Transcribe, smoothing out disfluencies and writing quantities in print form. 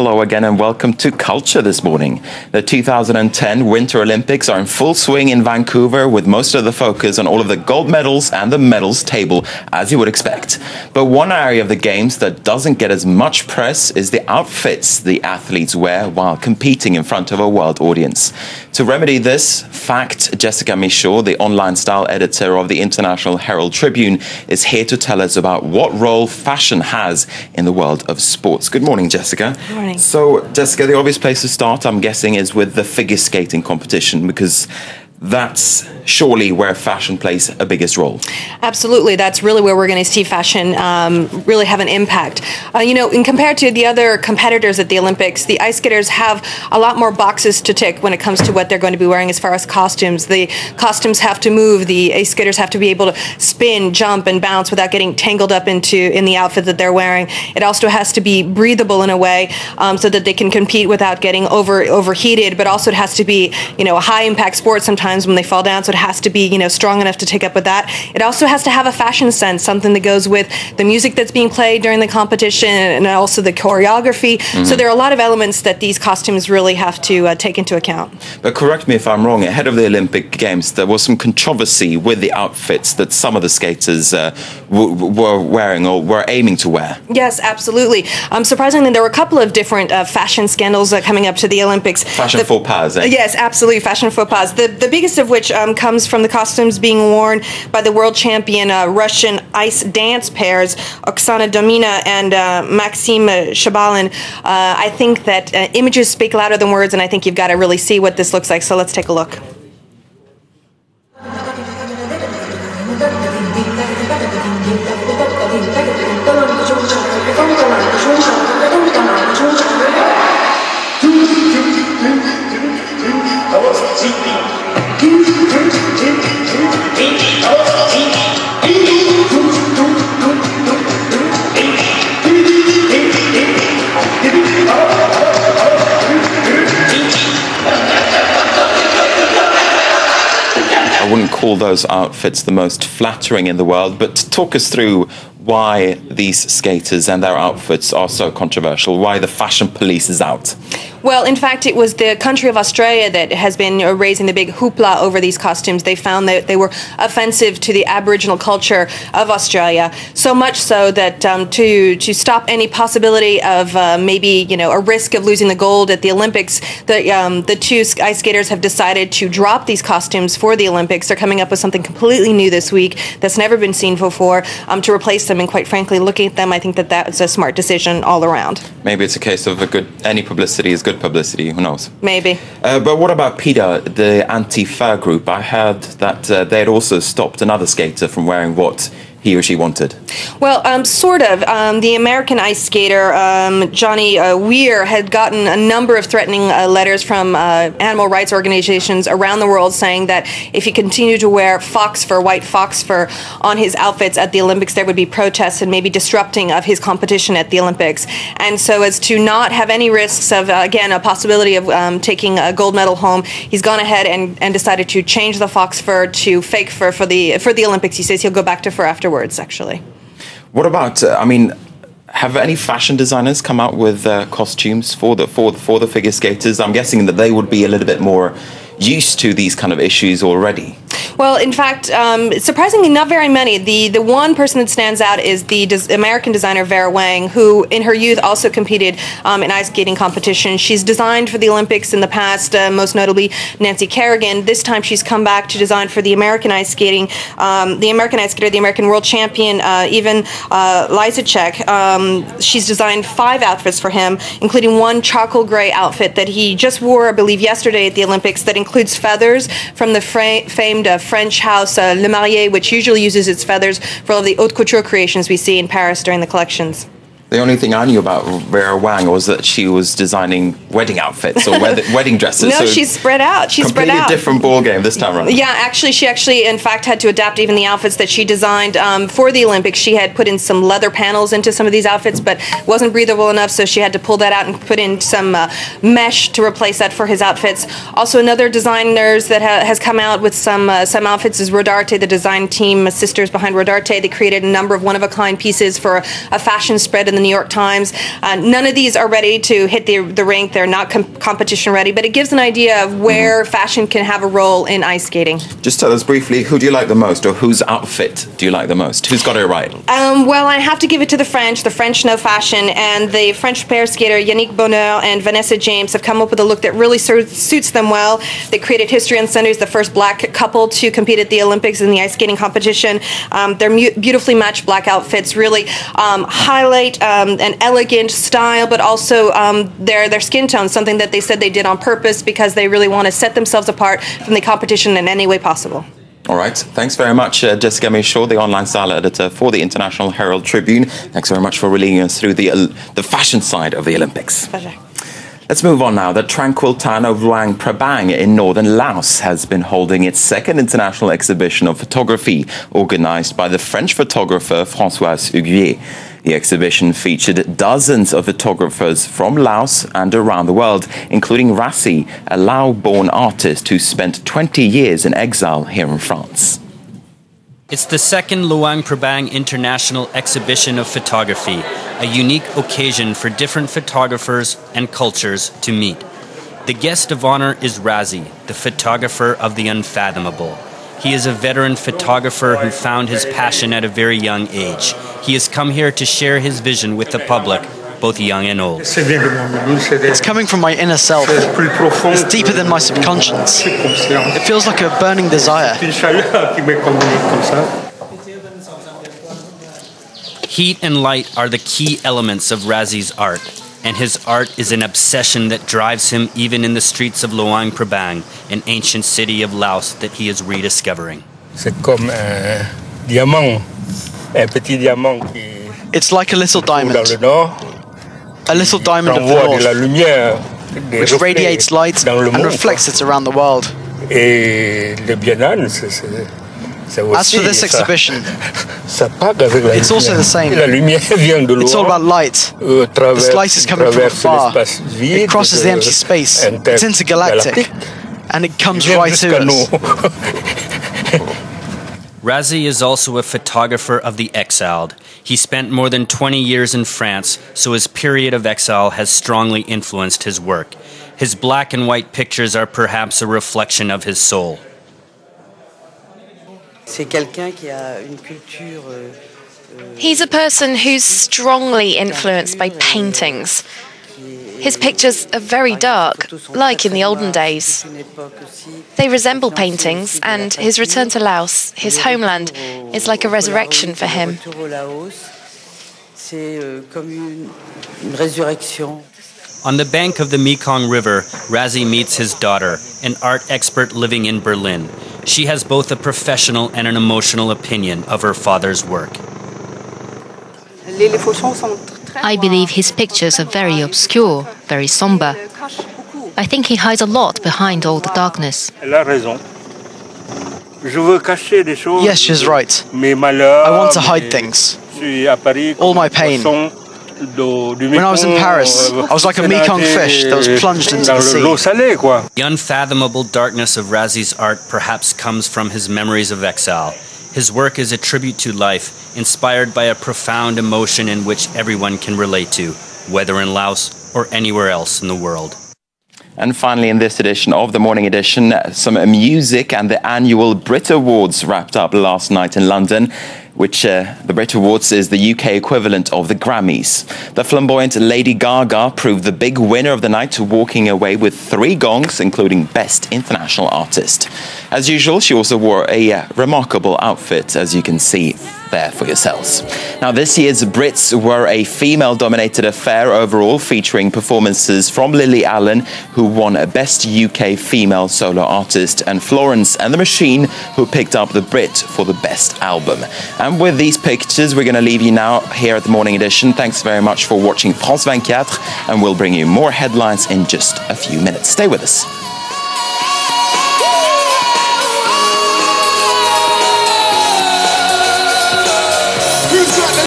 Hello again and welcome to Culture this morning. The 2010 Winter Olympics are in full swing in Vancouver with most of the focus on all of the gold medals and the medals table, as you would expect. But one area of the Games that doesn't get as much press is the outfits the athletes wear while competing in front of a world audience. To remedy this fact, Jessica Michault, the online style editor of the International Herald Tribune, is here to tell us about what role fashion has in the world of sports. Good morning, Jessica. Good morning. So, Jessica, the obvious place to start, I'm guessing, is with the figure skating competition, because that's surely where fashion plays a biggest role. Absolutely. That's really where we're going to see fashion really have an impact. In compared to the other competitors at the Olympics, the ice skaters have a lot more boxes to tick when it comes to what they're going to be wearing as far as costumes. The costumes have to move. The ice skaters have to be able to spin, jump, and bounce without getting tangled up in the outfit that they're wearing. It also has to be breathable in a way so that they can compete without getting overheated, but also it has to be, a high-impact sport sometimes when they fall down, so it has to be, strong enough to take up with that. It also has to have a fashion sense, something that goes with the music that's being played during the competition and also the choreography. Mm-hmm. So there are a lot of elements that these costumes really have to take into account. But correct me if I'm wrong, ahead of the Olympic Games, there was some controversy with the outfits that some of the skaters were wearing or were aiming to wear. Yes, absolutely. Surprisingly, there were a couple of different fashion scandals coming up to the Olympics. Fashion faux pas, eh? Yes, absolutely, fashion faux pas. The biggest of which comes from the costumes being worn by the world champion Russian ice dance pairs, Oksana Domina and Maxim Shabalin. I think that images speak louder than words, and I think you've got to really see what this looks like. So let's take a look. I wouldn't call those outfits the most flattering in the world, but talk us through why these skaters and their outfits are so controversial, why the fashion police is out. Well, in fact, it was the country of Australia that has been raising the big hoopla over these costumes. They found that they were offensive to the Aboriginal culture of Australia, so much so that to stop any possibility of maybe a risk of losing the gold at the Olympics, the two ice skaters have decided to drop these costumes for the Olympics. They're coming up with something completely new this week that's never been seen before to replace them. And quite frankly, looking at them, I think that that's a smart decision all around. Maybe it's a case of any publicity is good publicity, who knows? Maybe. But what about PETA, the anti-fur group? I heard that they had also stopped another skater from wearing what he or she wanted. Well, sort of. The American ice skater, Johnny Weir, had gotten a number of threatening letters from animal rights organizations around the world saying that if he continued to wear white fox fur on his outfits at the Olympics, there would be protests and maybe disrupting of his competition at the Olympics. And so as to not have any risks of, again, a possibility of taking a gold medal home, he's gone ahead and decided to change the fox fur to fake fur for the Olympics. He says he'll go back to fur afterwards, actually. What about, have any fashion designers come out with costumes for the figure skaters? I'm guessing that they would be a little bit more used to these kind of issues already. Well, in fact, surprisingly, not very many. The one person that stands out is the American designer Vera Wang, who in her youth also competed in ice skating competition. She's designed for the Olympics in the past, most notably Nancy Kerrigan. This time she's come back to design for the American ice skating. The American ice skater, the American world champion, even Lysacek. She's designed 5 outfits for him, including one charcoal gray outfit that he just wore, I believe, yesterday at the Olympics that includes feathers from the famed French house Le Marié, which usually uses its feathers for all of the haute couture creations we see in Paris during the collections. The only thing I knew about Vera Wang was that she was designing wedding outfits or wedding dresses. No, so she's spread out. She's spread out. Completely different ball game this time around. Yeah, she in fact, had to adapt even the outfits that she designed for the Olympics. She had put in some leather panels into some of these outfits, but wasn't breathable enough, so she had to pull that out and put in some mesh to replace that for his outfits. Also, another designer that has come out with some outfits is Rodarte, the design team, sisters behind Rodarte. They created a number of one-of-a-kind pieces for a fashion spread in the New York Times. None of these are ready to hit the rink. They're not competition ready, but it gives an idea of where fashion can have a role in ice skating. Just tell us briefly, who do you like the most, or whose outfit do you like the most? Who's got it right? Well, I have to give it to the French. The French know fashion, and the French pair skater Yannick Bonheur and Vanessa James have come up with a look that really suits them well. They created history on Sundays, the first black couple to compete at the Olympics in the ice skating competition. Their beautifully matched black outfits really highlight an elegant style, but also their skin tone, something that they said they did on purpose because they really want to set themselves apart from the competition in any way possible. All right. Thanks very much, Jessica Michault, the online style editor for the International Herald Tribune. Thanks very much for relaying us through the fashion side of the Olympics. Pleasure. Let's move on now. The tranquil town of Luang Prabang in northern Laos has been holding its second international exhibition of photography, organised by the French photographer Françoise Huguier. The exhibition featured dozens of photographers from Laos and around the world, including Rasi, a Lao-born artist who spent 20 years in exile here in France. It's the second Luang Prabang International Exhibition of Photography, a unique occasion for different photographers and cultures to meet. The guest of honor is Rasi, the photographer of the unfathomable. He is a veteran photographer who found his passion at a very young age. He has come here to share his vision with the public, both young and old. It's coming from my inner self. It's deeper than my subconscious. It feels like a burning desire. Heat and light are the key elements of Rasi's art, and his art is an obsession that drives him even in the streets of Luang Prabang, an ancient city of Laos that he is rediscovering. It's like a little diamond. A little diamond of the north, which radiates light and reflects it around the world. As for this exhibition, it's also the same. It's all about light. This light is coming from afar. It crosses the empty space. It's intergalactic. And it comes right to us. Rasi is also a photographer of the exiled. He spent more than 20 years in France, so his period of exile has strongly influenced his work. His black and white pictures are perhaps a reflection of his soul. He's a person who's strongly influenced by paintings. His pictures are very dark, like in the olden days. They resemble paintings, and his return to Laos, his homeland, is like a resurrection for him. On the bank of the Mekong River, Rasi meets his daughter, an art expert living in Berlin. She has both a professional and an emotional opinion of her father's work. I believe his pictures are very obscure, very somber. I think he hides a lot behind all the darkness. Yes, she's right. I want to hide things. All my pain. When I was in Paris, I was like a Mekong fish that was plunged into the sea. The unfathomable darkness of Rasi's art perhaps comes from his memories of exile. His work is a tribute to life, inspired by a profound emotion in which everyone can relate to, whether in Laos or anywhere else in the world. And finally, in this edition of the Morning Edition, some music and the annual Brit Awards wrapped up last night in London, which the Brit Awards is the UK equivalent of the Grammys. The flamboyant Lady Gaga proved the big winner of the night, walking away with 3 gongs, including Best International Artist. As usual, she also wore a remarkable outfit, as you can see there for yourselves. Now, this year's Brits were a female-dominated affair overall, featuring performances from Lily Allen, who won a Best UK Female Solo Artist, and Florence and the Machine, who picked up the Brit for the Best Album. And with these pictures, we're going to leave you now here at the Morning Edition. Thanks very much for watching France 24, and we'll bring you more headlines in just a few minutes. Stay with us.